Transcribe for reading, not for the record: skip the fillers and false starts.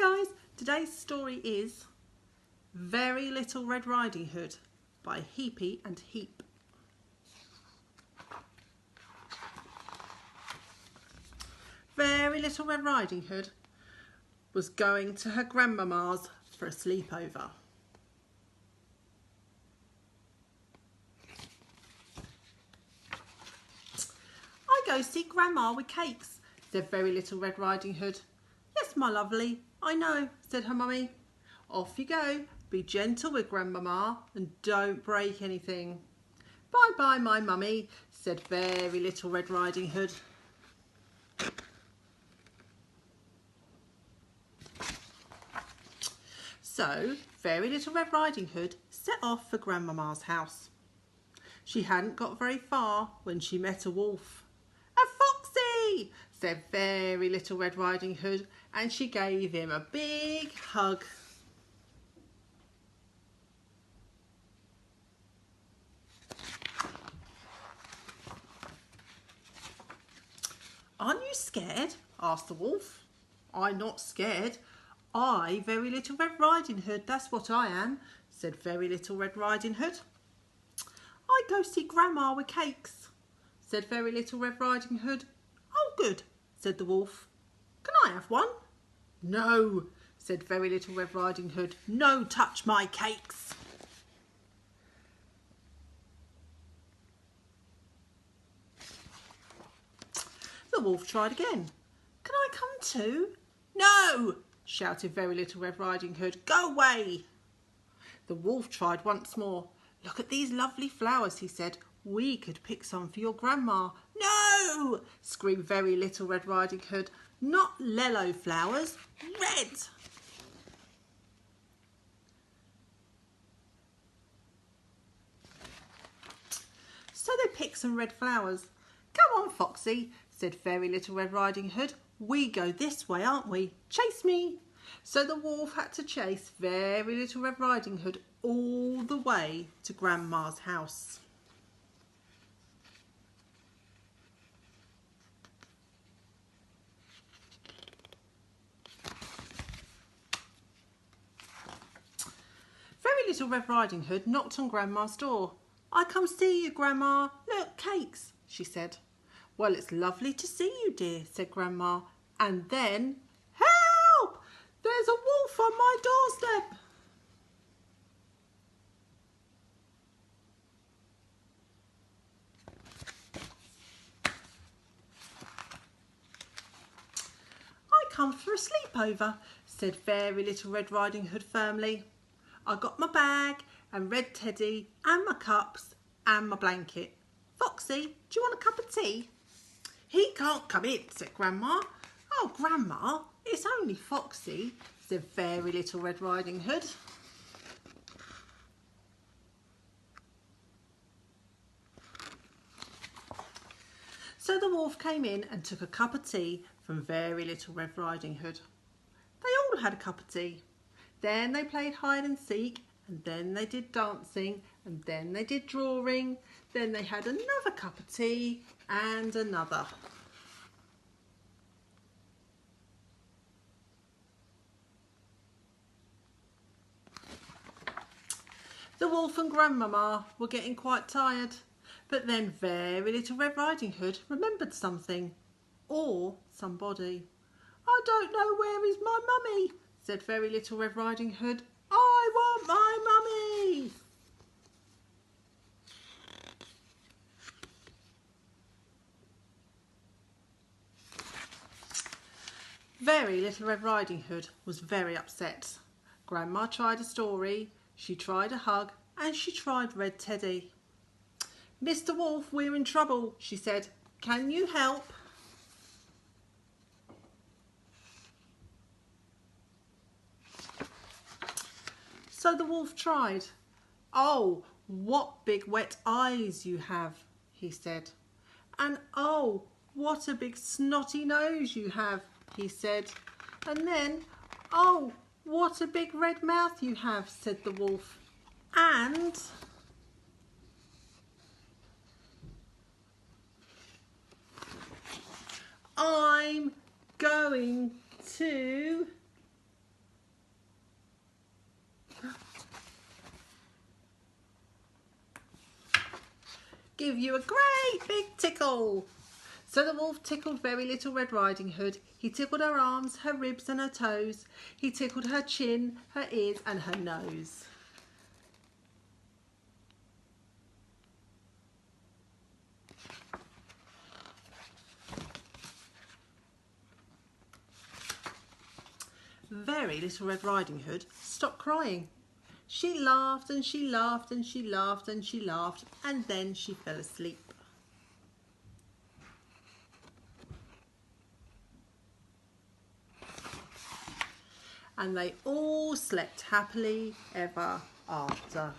Hi guys, today's story is Very Little Red Riding Hood by Heapy and Heap. Very Little Red Riding Hood was going to her grandmama's for a sleepover. I go see Grandma with cakes, said Very Little Red Riding Hood. Yes, my lovely, I know, said her mummy. Off you go, be gentle with Grandmama and don't break anything. Bye bye, my mummy, said Very Little Red Riding Hood. So, Very Little Red Riding Hood set off for Grandmama's house. She hadn't got very far when she met a wolf. "A foxy!" said Very Little Red Riding Hood, and she gave him a big hug. "Aren't you scared?" asked the wolf. "I'm not scared. I, Very Little Red Riding Hood, that's what I am," said Very Little Red Riding Hood. "I go see Grandma with cakes," said Very Little Red Riding Hood. "Oh, good," said the wolf. "Can I have one?" "No," said Very Little Red Riding Hood. "No touch my cakes." The wolf tried again. "Can I come too?" "No," shouted Very Little Red Riding Hood. "Go away." The wolf tried once more. "Look at these lovely flowers," he said. "We could pick some for your grandma." "No," screamed Very Little Red Riding Hood. "Not yellow flowers, red." So they picked some red flowers. "Come on, Foxy," said Very Little Red Riding Hood. "We go this way, aren't we? Chase me." So the wolf had to chase Very Little Red Riding Hood all the way to Grandma's house. Very Little Red Riding Hood knocked on Grandma's door. "I come see you, Grandma. Look, cakes," she said. "Well, it's lovely to see you, dear," said Grandma. And then, "Help! There's a wolf on my doorstep." "I come for a sleepover," said Very Little Red Riding Hood firmly. "I got my bag and red teddy and my cups and my blanket. Foxy, do you want a cup of tea?" "He can't come in," said Grandma. "Oh, Grandma, it's only Foxy," said Very Little Red Riding Hood. So the wolf came in and took a cup of tea from Very Little Red Riding Hood. They all had a cup of tea. Then they played hide and seek, and then they did dancing, and then they did drawing. Then they had another cup of tea and another. The wolf and Grandmama were getting quite tired, but then Very Little Red Riding Hood remembered something, or somebody. "I don't know where is my mummy," said Very Little Red Riding Hood. "I want my mummy." Very Little Red Riding Hood was very upset. Grandma tried a story, she tried a hug, and she tried red teddy. "Mr. Wolf, we're in trouble," she said. "Can you help?" So the wolf tried. "Oh, what big wet eyes you have," he said. "And oh, what a big snotty nose you have," he said. And then, "Oh, what a big red mouth you have," said the wolf. And "I'm going to give you a great big tickle. So the wolf tickled very little Red Riding Hood. He tickled her arms, her ribs and her toes. He tickled her chin, her ears and her nose. Very little Red Riding Hood stopped crying. She laughed and she laughed and she laughed and she laughed, and then she fell asleep. And they all slept happily ever after.